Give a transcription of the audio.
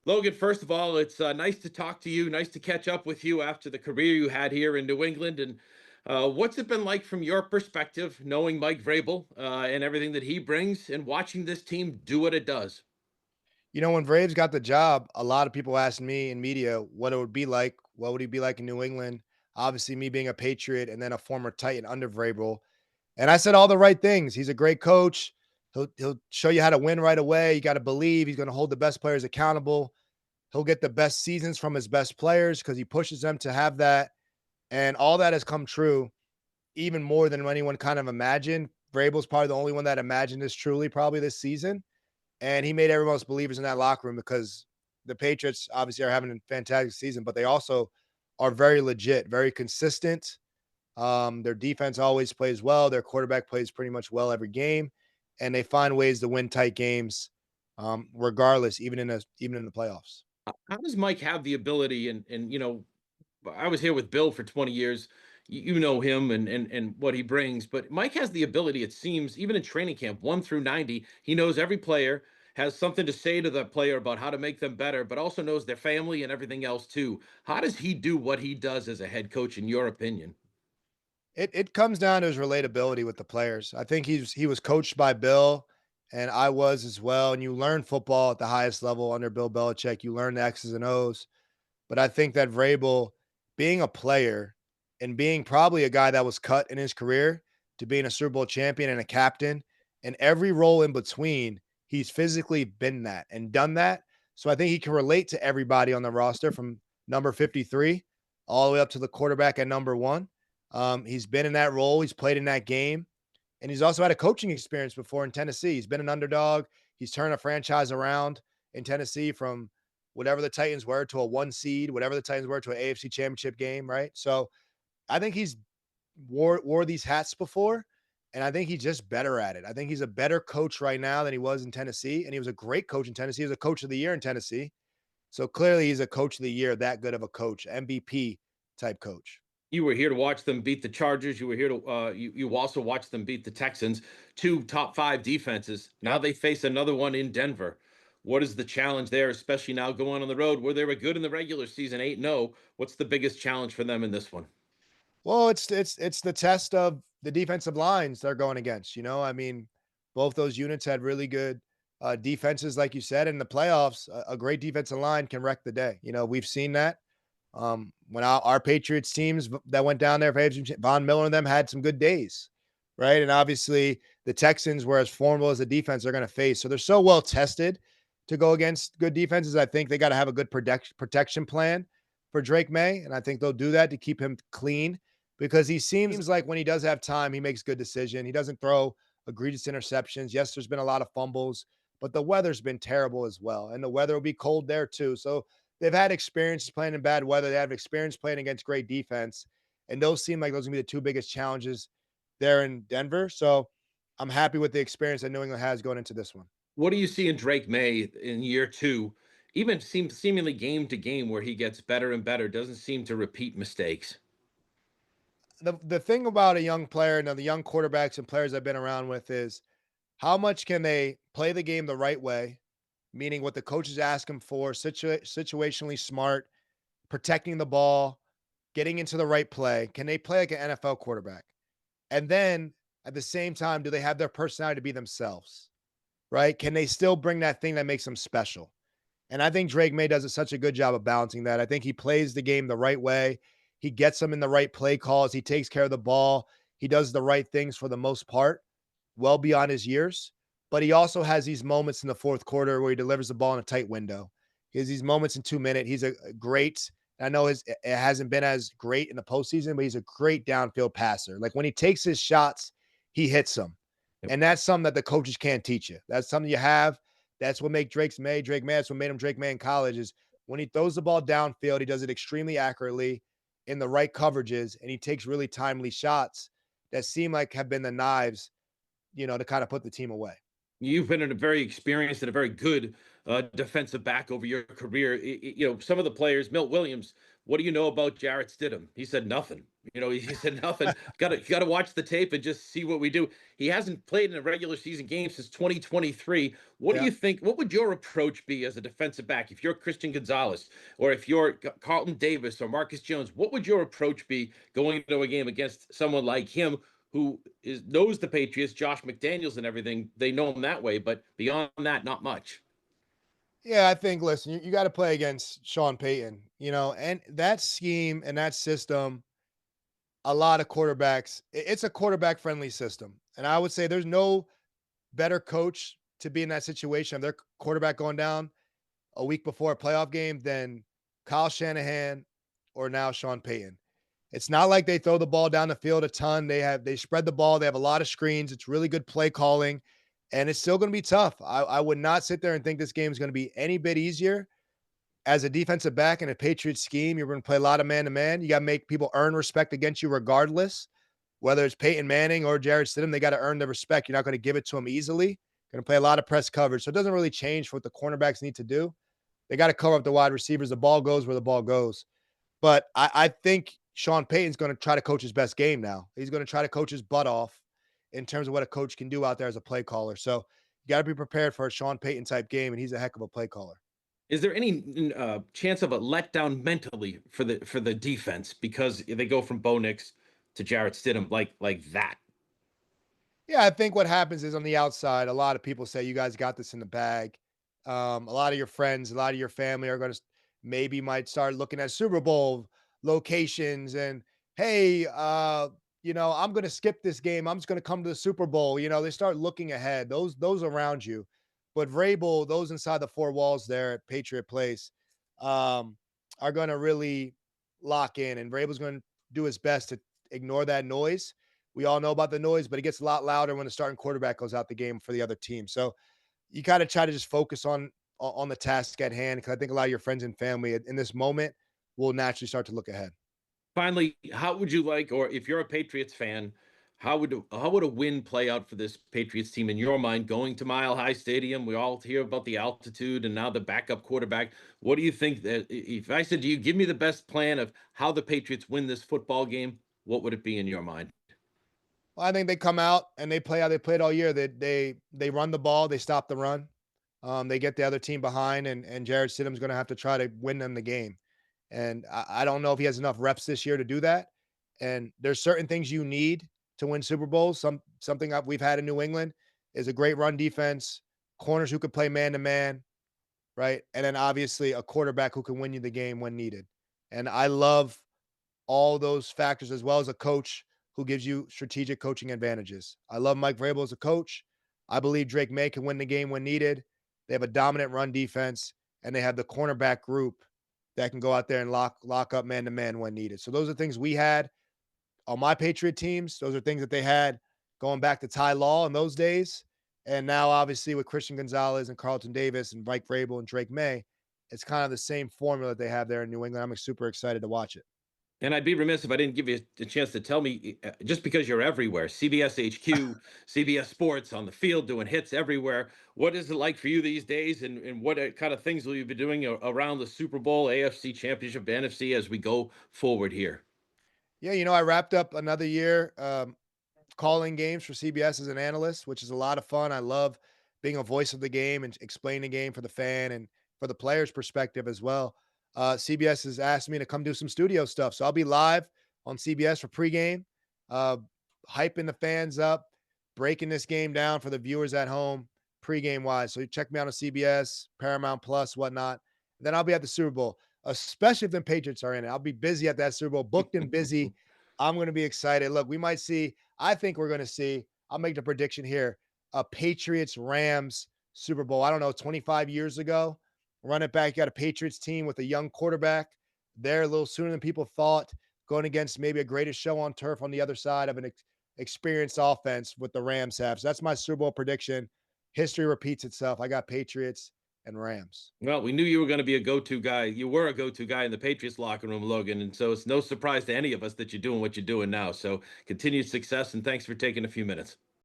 Logan, first of all, it's nice to talk to you. Nice to catch up with you after the career you had here in New England. And what's it been like from your perspective, knowing Mike Vrabel and everything that he brings, and watching this team do what it does? When Braves got the job, a lot of people asked me in media what it would be like. What would he be like in New England? Obviously, me being a Patriot and then a former Titan under Vrabel. And I said all the right things. He's a great coach. He'll show you how to win right away. You got to believe he's going to hold the best players accountable. He'll get the best seasons from his best players because he pushes them to have that. And all that has come true, even more than anyone kind of imagined. Vrabel's probably the only one that imagined this truly, probably this season. And he made everyone's believers in that locker room because the Patriots obviously are having a fantastic season, but they also are very legit, very consistent. Their defense always plays well. Their quarterback plays pretty much well every game, and they find ways to win tight games, regardless, even in the playoffs. How does Mike have the ability? I was here with Bill for 20 years. You know him and what he brings, but Mike has the ability, it seems, even in training camp, 1 through 90, he knows every player, has something to say to the player about how to make them better, but also knows their family and everything else too. How does he do what he does as a head coach, in your opinion? It comes down to his relatability with the players. I think he was coached by Bill, and I was as well. And you learn football at the highest level under Bill Belichick. You learn the X's and O's. But I think that Vrabel, being a player and being probably a guy that was cut in his career to being a Super Bowl champion and a captain, and every role in between, he's physically been that and done that. So I think he can relate to everybody on the roster from number 53 all the way up to the quarterback at number one. He's been in that role, he's played in that game, and he's also had a coaching experience before in Tennessee. He's been an underdog. He's turned a franchise around in Tennessee from whatever the Titans were to a one seed, whatever the Titans were to an AFC Championship game, right? So I think he's wore these hats before, and I think he's just better at it. I think he's a better coach right now than he was in Tennessee, and he was a great coach in Tennessee. He was a coach of the year in Tennessee. So clearly he's a coach of the year, that good of a coach, MVP type coach. You were here to watch them beat the Chargers. You were here to you also watched them beat the Texans, two top five defenses. Now Yep. they face another one in Denver. What is the challenge there, especially now going on the road where they were good in the regular season, 8-0? What's the biggest challenge for them in this one? Well, it's the test of the defensive lines they're going against. I mean, both those units had really good defenses, like you said. In the playoffs, a great defensive line can wreck the day. We've seen that. When our Patriots teams that went down there for Von Miller and them had some good days, right? And obviously the Texans were as formidable as the defense they're going to face. So they're so well tested to go against good defenses. I think they got to have a good protection plan for Drake May, and I think they'll do that to keep him clean because he seems like when he does have time, he makes good decision. He doesn't throw egregious interceptions. Yes, there's been a lot of fumbles, but the weather's been terrible as well, and the weather will be cold there too. So they've had experience playing in bad weather. They have experience playing against great defense, and those seem like those are gonna be the two biggest challenges there in Denver. So I'm happy with the experience that New England has going into this one. What do you see in Drake May in year two? Even seems seemingly game to game where he gets better and better, doesn't seem to repeat mistakes. The thing about a young player and the young quarterbacks and players I've been around with is how much can they play the game the right way, meaning what the coaches ask them for, situationally smart, protecting the ball, getting into the right play. Can they play like an NFL quarterback? And then at the same time, do they have their personality to be themselves? Right? Can they still bring that thing that makes them special? And I think Drake May does such a good job of balancing that. I think he plays the game the right way. He gets them in the right play calls. He takes care of the ball. He does the right things for the most part, well beyond his years. But he also has these moments in the fourth quarter where he delivers the ball in a tight window. He has these moments in 2 minutes. He's a great, I know it hasn't been as great in the postseason, but he's a great downfield passer. Like when he takes his shots, he hits them. And that's something that the coaches can't teach you. That's something you have. That's what make Drake May. That's what made him Drake May in college is when he throws the ball downfield, he does it extremely accurately in the right coverages, and he takes really timely shots that seem like have been the knives, to kind of put the team away. You've been a very experienced and a very good defensive back over your career. Some of the players, Milt Williams what do you know about Jarrett Stidham? He said nothing. He said nothing. Got to watch the tape and just see what we do. He hasn't played in a regular season game since 2023. What do Yeah. you think? What would your approach be as a defensive back if you're Christian Gonzalez or if you're Carlton Davis or Marcus Jones? What would your approach be going into a game against someone like him who knows the Patriots, Josh McDaniels and everything? They know him that way, but beyond that, not much. Yeah, I think, listen, you got to play against Sean Payton, and that scheme and that system, a lot of quarterbacks, it's a quarterback friendly system. And I would say there's no better coach to be in that situation of their quarterback going down a week before a playoff game than Kyle Shanahan or now Sean Payton. It's not like they throw the ball down the field a ton. They spread the ball. They have a lot of screens. It's really good play calling, and it's still going to be tough. I would not sit there and think this game is going to be any bit easier. As a defensive back in a Patriots scheme, you're going to play a lot of man to man. You got to make people earn respect against you, regardless. Whether it's Peyton Manning or Jarrett Stidham, they got to earn the respect. You're not going to give it to them easily. Going to play a lot of press coverage, so it doesn't really change for what the cornerbacks need to do. They got to cover up the wide receivers. The ball goes where the ball goes. But I think Sean Payton's going to try to coach his best game now. He's going to try to coach his butt off in terms of what a coach can do out there as a play caller. So you got to be prepared for a Sean Payton type game, and he's a heck of a play caller. Is there any chance of a letdown mentally for the defense because they go from Bo Nix to Jarrett Stidham like that? Yeah, I think what happens is on the outside, a lot of people say you guys got this in the bag. A lot of your friends, a lot of your family are going to maybe might start looking at Super Bowl locations and hey, I'm going to skip this game. I'm just going to come to the Super Bowl. They start looking ahead. Those around you, but Vrabel, those inside the four walls there at Patriot Place, um, are going to really lock in, and Vrabel's going to do his best to ignore that noise. We all know about the noise, but it gets a lot louder when the starting quarterback goes out the game for the other team. So you gotta try to just focus on the task at hand because I think a lot of your friends and family in this moment will naturally start to look ahead. Finally, how would you like, or if you're a Patriots fan, how would a win play out for this Patriots team in your mind? Going to Mile High Stadium, we all hear about the altitude and now the backup quarterback. What do you think that if I said to you, give me the best plan of how the Patriots win this football game, what would it be in your mind? Well, I think they come out and they play how they played all year. They run the ball, they stop the run. They get the other team behind, and Jarrett Stidham's going to have to try to win them the game. And I don't know if he has enough reps this year to do that. And there's certain things you need to win Super Bowls. Something that we've had in New England is a great run defense, corners who could play man to man, right? And then obviously a quarterback who can win you the game when needed. And I love all those factors as well as a coach who gives you strategic coaching advantages. I love Mike Vrabel as a coach. I believe Drake Maye can win the game when needed. They have a dominant run defense, and they have the cornerback group that can go out there and lock up man to man when needed. So those are things we had on my Patriot teams. Those are things that they had going back to Ty Law in those days. And now, obviously, with Christian Gonzalez and Carlton Davis and Mike Vrabel and Drake Maye, it's kind of the same formula that they have there in New England. I'm super excited to watch it. And I'd be remiss if I didn't give you a chance to tell me, just because you're everywhere, CBS HQ, CBS Sports on the field, doing hits everywhere. What is it like for you these days? And what kind of things will you be doing around the Super Bowl, AFC Championship, NFC as we go forward here? Yeah, I wrapped up another year calling games for CBS as an analyst, which is a lot of fun. I love being a voice of the game and explain the game for the fan and for the player's perspective as well. CBS has asked me to come do some studio stuff. So I'll be live on CBS for pregame, uh, hyping the fans up, breaking this game down for the viewers at home, pregame wise. So you check me out on CBS, Paramount Plus, whatnot. Then I'll be at the Super Bowl, especially if the Patriots are in it. I'll be busy at that Super Bowl, booked and busy. I'm going to be excited. Look, we might see, I think we're going to see, I'll make the prediction here, a Patriots Rams Super Bowl. I don't know, 25 years ago. Run it back. You got a Patriots team with a young quarterback. They're a little sooner than people thought, going against maybe a greatest show on turf on the other side of an experienced offense with the Rams have. So that's my Super Bowl prediction. History repeats itself. I got Patriots and Rams. Well, we knew you were going to be a go-to guy. You were a go-to guy in the Patriots locker room, Logan, and so it's no surprise to any of us that you're doing what you're doing now. So continued success, and thanks for taking a few minutes.